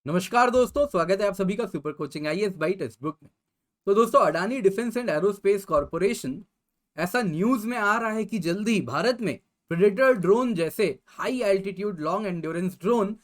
नमस्कार दोस्तों, स्वागत है आप सभी का super coaching IAS by text book में। तो दोस्तों, Adani defence and aerospace corporation ऐसा न्यूज में आ रहा है कि जल्दी भारत में प्रेडेटर ड्रोन जैसे high altitude long endurance drone,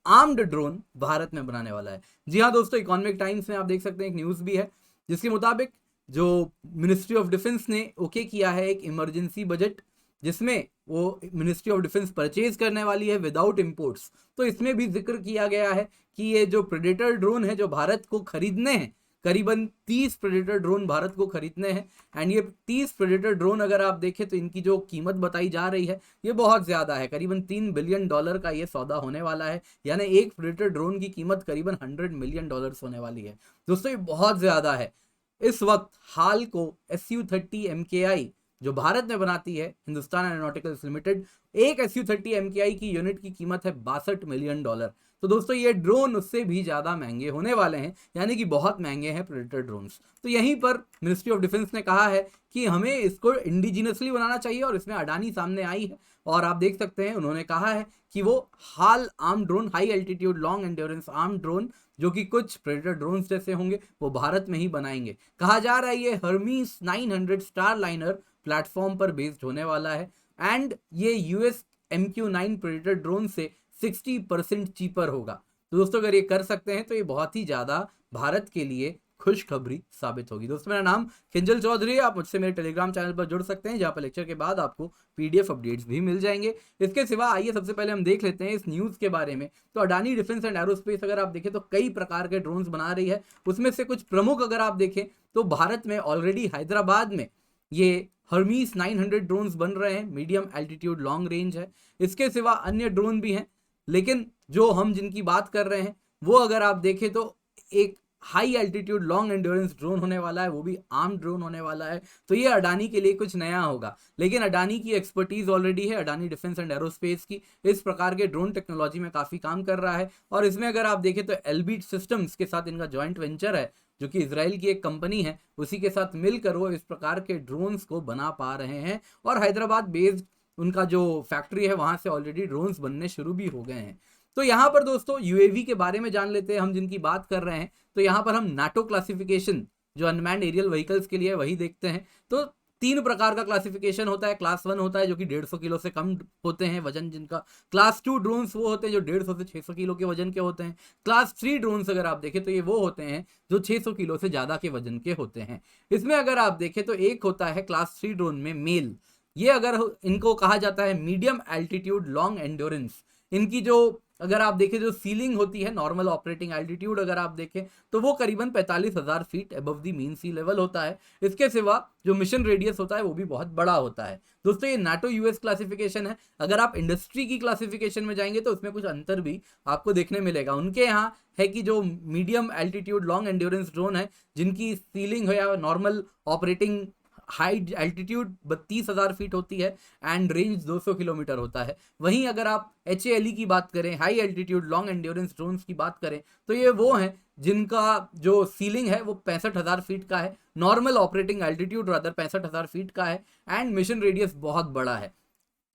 armed drone Bharat में बनाने वाला है। जी हाँ दोस्तों, इकोनॉमिक टाइम्स में आप देख सकते हैं एक न्यूज भी है जिसके मुताबिक जो मिनिस्ट्री ऑफ डिफेंस ने ओके किया है एक इमरजेंसी बजट, जिसमें वो मिनिस्ट्री ऑफ डिफेंस परचेज करने वाली है विदाउट इंपोर्ट्स। तो इसमें भी जिक्र किया गया है कि ये जो प्रेडेटर ड्रोन है जो भारत को खरीदने हैं, करीबन 30 प्रेडेटर ड्रोन भारत को खरीदने हैं। एंड ये 30 प्रेडेटर ड्रोन अगर आप देखें तो इनकी जो कीमत बताई जा रही है ये बहुत ज़्यादा है, करीबन $3 बिलियन का ये सौदा होने वाला है। यानी एक प्रेडेटर ड्रोन की कीमत करीबन $100 मिलियन होने वाली है। दोस्तों, ये बहुत ज़्यादा है। इस वक्त हाल को Su-30 MKI जो भारत में बनाती है हिंदुस्तान एरोनॉटिकल्स लिमिटेड, एक Su-30 MKI की यूनिट की कीमत है $62 मिलियन। तो दोस्तों, ये ड्रोन उससे भी ज़्यादा महंगे होने वाले हैं, यानी कि बहुत महंगे हैं प्रेडेटर ड्रोन्स। तो यहीं पर मिनिस्ट्री ऑफ डिफेंस ने कहा है कि हमें इसको इंडिजिनसली बनाना चाहिए और इसमें अडानी सामने आई है। और आप देख सकते हैं उन्होंने कहा है कि वो HALE arm drone, high altitude long endurance arm drone जो कि कुछ प्रेडेटर ड्रोन्स जैसे होंगे वो भारत में ही बनाएंगे। कहा जा रहा है ये हर्मीस 900 स्टार लाइनर प्लेटफॉर्म पर बेस्ड होने वाला है। एंड ये US MQ-9 प्रेडेटर ड्रोन से 60% चीपर होगा। तो दोस्तों, अगर ये कर सकते हैं तो ये बहुत ही ज़्यादा भारत के लिए खुशखबरी साबित होगी। दोस्तों, मेरा नाम किंजल चौधरी है। आप मुझसे मेरे टेलीग्राम चैनल पर जुड़ सकते हैं, जहाँ पर लेक्चर के बाद आपको PDF अपडेट्स भी मिल जाएंगे। इसके सिवा आइए सबसे पहले हम देख लेते हैं इस न्यूज़ के बारे में। तो अडानी डिफेंस एंड एरोस्पेस अगर आप देखें तो कई प्रकार के ड्रोन्स बना रही है। उसमें से कुछ प्रमुख अगर आप देखें तो भारत में ऑलरेडी हैदराबाद में ये हर्मीस 900 ड्रोन्स बन रहे हैं, मीडियम एल्टीट्यूड लॉन्ग रेंज है। इसके सिवा अन्य ड्रोन भी हैं, लेकिन जो हम जिनकी बात कर रहे हैं वो अगर आप देखें तो एक high altitude long endurance drone होने वाला है, वो भी आर्म ड्रोन होने वाला है। तो ये अडानी के लिए कुछ नया होगा, लेकिन अडानी की एक्सपर्टीज ऑलरेडी है, अडानी डिफेंस एंड एरोस्पेस की इस प्रकार के ड्रोन टेक्नोलॉजी में काफ़ी काम कर रहा है। और इसमें अगर आप देखें तो एल्बिट सिस्टम्स के साथ इनका जॉइंट वेंचर है, जो कि इजराइल की एक कंपनी है, उसी के साथ मिलकर वो इस प्रकार के ड्रोन्स को बना पा रहे हैं। और हैदराबाद बेस्ड उनका जो फैक्ट्री है वहां से ऑलरेडी ड्रोन्स बनने शुरू भी हो गए हैं। तो यहाँ पर दोस्तों UAV के बारे में जान लेते हैं हम जिनकी बात कर रहे हैं। तो यहाँ पर हम नाटो क्लासिफिकेशन जो अनमैन्ड एरियल व्हीकल्स के लिए वही देखते हैं। तो 3 प्रकार का क्लासिफिकेशन होता है। क्लास 1 होता है जो कि 150 किलो से कम होते हैं वजन जिनका। क्लास 2 ड्रोन्स वो होते हैं जो 150 से 600 किलो के वजन के होते हैं। क्लास 3 ड्रोन्स अगर आप देखें तो ये वो होते हैं जो 600 किलो से ज़्यादा के वजन के होते हैं। इसमें अगर आप देखें तो एक होता है क्लास 3 ड्रोन में मेल, ये अगर इनको कहा जाता है मीडियम एल्टीट्यूड लॉन्ग एंड्योरेंस। इनकी जो अगर आप देखें जो सीलिंग होती है, नॉर्मल ऑपरेटिंग एल्टीट्यूड अगर आप देखें तो वो करीबन 45,000 feet above the mean sea level होता है। इसके सिवा जो मिशन रेडियस होता है वो भी बहुत बड़ा होता है। दोस्तों, ये नाटो US क्लासिफिकेशन है। अगर आप इंडस्ट्री की क्लासिफिकेशन में जाएंगे तो उसमें कुछ अंतर भी आपको देखने मिलेगा। उनके यहाँ है कि जो medium altitude long endurance drone है जिनकी सीलिंग है या normal operating high altitude 32,000 feet होती है एंड रेंज 200 किलोमीटर होता है। वहीं अगर आप HALE की बात करें, high altitude long endurance drones की बात करें, तो ये वो हैं जिनका जो सीलिंग है वो 65,000 फीट का है, normal operating altitude rather 65,000 feet का है एंड मिशन रेडियस बहुत बड़ा है।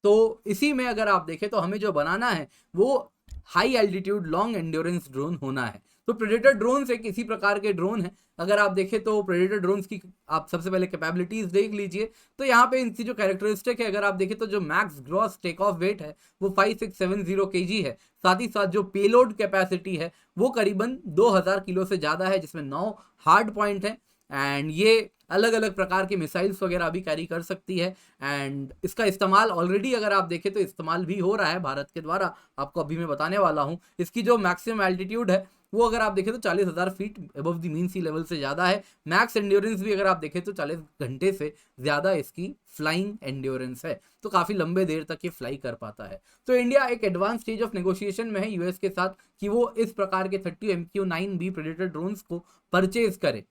तो इसी में अगर आप देखें तो हमें जो बनाना है वो high altitude long endurance drone होना है। तो प्रेडेटर ड्रोन्स एक इसी प्रकार के ड्रोन है। अगर आप देखें तो प्रेडेटर ड्रोन्स की आप सबसे पहले कैपेबिलिटीज देख लीजिए। तो यहाँ पे इनकी जो कैरेक्टरिस्टिक है अगर आप देखें तो जो max gross take off weight है वो 5670 kg है। साथ ही साथ जो पेलोड कैपेसिटी है वो करीबन 2000 किलो से ज़्यादा है, जिसमें 9 हार्ड पॉइंट है एंड ये अलग अलग प्रकार के मिसाइल्स वगैरह भी कैरी कर सकती है। एंड इसका इस्तेमाल ऑलरेडी अगर आप देखें तो इस्तेमाल भी हो रहा है भारत के द्वारा, आपको अभी मैं बताने वाला हूँ। इसकी जो मैक्सिमम एल्टीट्यूड है वो अगर आप देखें तो 40,000 feet above the mean sea level से ज़्यादा है। मैक्स एंड्योरेंस भी अगर आप देखें तो 40 घंटे से ज़्यादा इसकी फ्लाइंग एंड्योरेंस है, तो काफ़ी लंबे देर तक ये फ्लाई कर पाता है। तो इंडिया एक एडवांस स्टेज ऑफ नेगोशिएशन में है US के साथ कि वो इस प्रकार के 30 MQ-9B प्रेडेटर ड्रोन्स को परचेज करे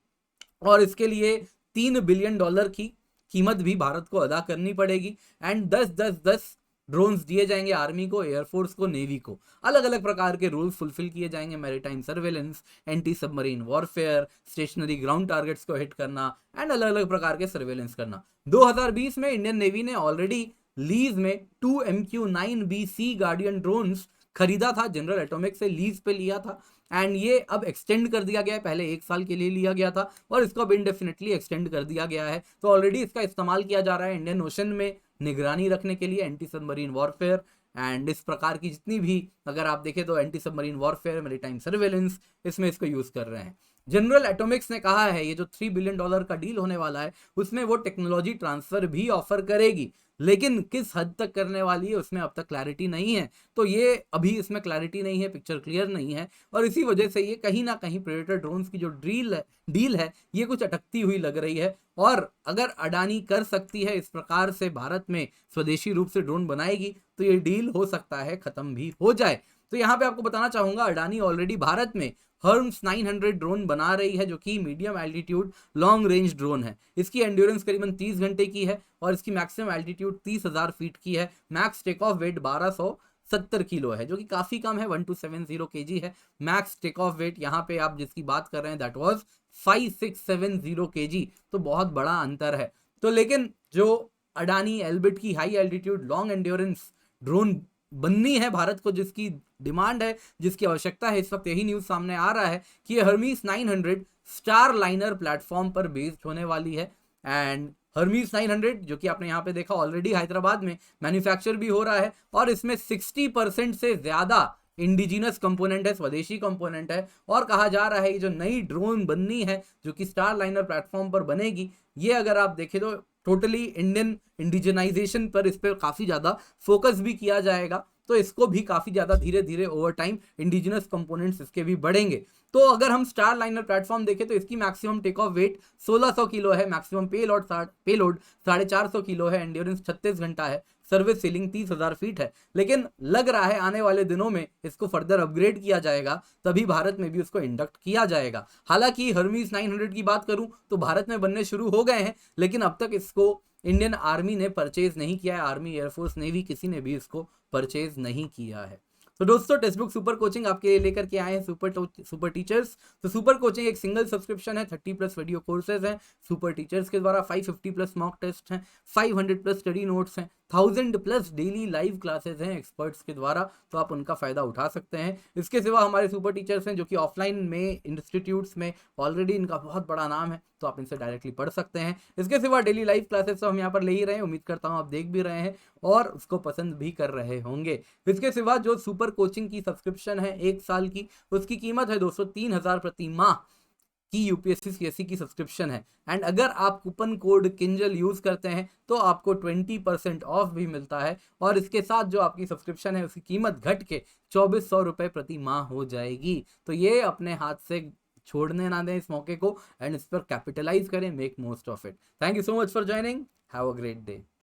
और इसके लिए $3 बिलियन की कीमत भी भारत को अदा करनी पड़ेगी एंड 10-10-10 ड्रोन्स दिए जाएंगे आर्मी को, एयरफोर्स को, नेवी को। अलग अलग प्रकार के रूल्स फुलफिल किए जाएंगे, maritime surveillance, anti submarine warfare, stationary ground targets को हिट करना एंड अलग अलग प्रकार के सर्वेलेंस करना। 2020 में इंडियन नेवी ने ऑलरेडी लीज में 2 MQ-9B सी गार्डियन ड्रोन्स खरीदा था, जनरल एटॉमिक से लीज पे लिया था एंड ये अब एक्सटेंड कर दिया गया है, पहले 1 साल के लिए लिया गया था और इसको अब इंडेफिनेटली एक्सटेंड कर दिया गया है। तो ऑलरेडी इसका इस्तेमाल किया जा रहा है इंडियन ओशन में निगरानी रखने के लिए, एंटी सबमरीन वॉरफेयर एंड इस प्रकार की जितनी भी अगर आप देखें तो anti submarine warfare, maritime surveillance, इसमें इसको यूज कर रहे हैं। जनरल एटॉमिक्स ने कहा है ये जो $3 बिलियन का डील होने वाला है उसमें वो टेक्नोलॉजी ट्रांसफर भी ऑफर करेगी, लेकिन किस हद तक करने वाली है उसमें अब तक क्लैरिटी नहीं है। तो ये अभी इसमें क्लैरिटी नहीं है, पिक्चर क्लियर नहीं है और इसी वजह से ये कहीं ना कहीं प्रेडेटर ड्रोन्स की जो डील है ये कुछ अटकती हुई लग रही है। और अगर अडानी कर सकती है इस प्रकार से भारत में स्वदेशी रूप से ड्रोन बनाएगी तो ये डील हो सकता है खत्म भी हो जाए। तो यहाँ पे आपको बताना चाहूंगा अडानी ऑलरेडी भारत में हर्म्स 900 ड्रोन बना रही है जो कि medium altitude long range drone है। इसकी एंड्योरेंस करीबन 30 घंटे की है और इसकी मैक्सिमम एल्टीट्यूड 30,000 फीट की है। Max take off weight 1270 kilo है जो कि काफी कम है, 1270 kg है मैक्स टेक ऑफ वेट। यहाँ पे आप जिसकी बात कर रहे हैं दैट वाज 5670 kg, तो बहुत बड़ा अंतर है। तो लेकिन जो अडानी एल्बिट की high altitude long endurance drone बननी है भारत को, जिसकी डिमांड है, जिसकी आवश्यकता है, इस वक्त यही न्यूज सामने आ रहा है कि ये हर्मीस 900 स्टार लाइनर प्लेटफॉर्म पर बेस्ड होने वाली है। एंड हर्मीस 900 जो कि आपने यहाँ पे देखा ऑलरेडी हैदराबाद में मैन्युफैक्चर भी हो रहा है और इसमें 60% से ज्यादा इंडिजिनस कंपोनेंट है, स्वदेशी कंपोनेंट है। और कहा जा रहा है ये जो नई ड्रोन बननी है जो कि स्टार लाइनर प्लेटफॉर्म पर बनेगी, ये अगर आप देखें तो टोटली इंडियन इंडिजनाइजेशन पर इस पर काफी ज्यादा फोकस भी किया जाएगा। तो इसको भी काफी ज्यादा धीरे धीरे ओवर टाइम इंडिजिनस कंपोनेंट्स इसके भी बढ़ेंगे। तो अगर हम स्टार लाइनर प्लेटफॉर्म देखें तो इसकी maximum take off weight 1600 kilo है, मैक्सिमम पेलोड 450 किलो है, एंड्योरेंस 36 घंटा है, सर्विस सीलिंग 30,000 फीट है। लेकिन लग रहा है आने वाले दिनों में इसको फर्दर अपग्रेड किया जाएगा, तभी भारत में भी उसको इंडक्ट किया जाएगा। हालांकि हर्मीस 900 की बात करूं तो भारत में बनने शुरू हो गए हैं, लेकिन अब तक इसको इंडियन आर्मी ने परचेज नहीं किया है, आर्मी, एयरफोर्स, नेवी किसी ने भी इसको परचेज नहीं किया है। तो दोस्तों टेक्स्ट बुक सुपर कोचिंग आपके लिए लेकर के आए हैं सुपर टीचर्स। तो सुपर कोचिंग एक सिंगल सब्सक्रिप्शन है, 30+ वीडियो कोर्सेज हैं सुपर टीचर्स के द्वारा, 550+ मॉक टेस्ट हैं, 500+ स्टडी नोट्स हैं, 1000+ डेली लाइव क्लासेज हैं एक्सपर्ट्स के द्वारा, तो आप उनका फायदा उठा सकते हैं। इसके सिवा हमारे सुपर टीचर्स हैं जो कि ऑफलाइन में इंस्टीट्यूट्स में ऑलरेडी इनका बहुत बड़ा नाम है, तो आप इनसे डायरेक्टली पढ़ सकते हैं। इसके सिवा डेली लाइव क्लासेस तो हम यहाँ पर ले ही रहे हैं, उम्मीद करता हूँ आप देख भी रहे हैं और उसको पसंद भी कर रहे होंगे। इसके सिवा जो सुपर कोचिंग की सब्सक्रिप्शन है 1 साल की, उसकी कीमत है दोस्तों 3,000 प्रति माह की यूपीएससी सीएससी की सब्सक्रिप्शन है। एंड अगर आप कूपन कोड किंजल यूज करते हैं तो आपको 20% ऑफ भी मिलता है और इसके साथ जो आपकी सब्सक्रिप्शन है उसकी कीमत घट के 2400 रुपए प्रति माह हो जाएगी। तो ये अपने हाथ से छोड़ने ना दें इस मौके को एंड इस पर कैपिटलाइज करें, make most of it. Thank you so much for joining, have a great day.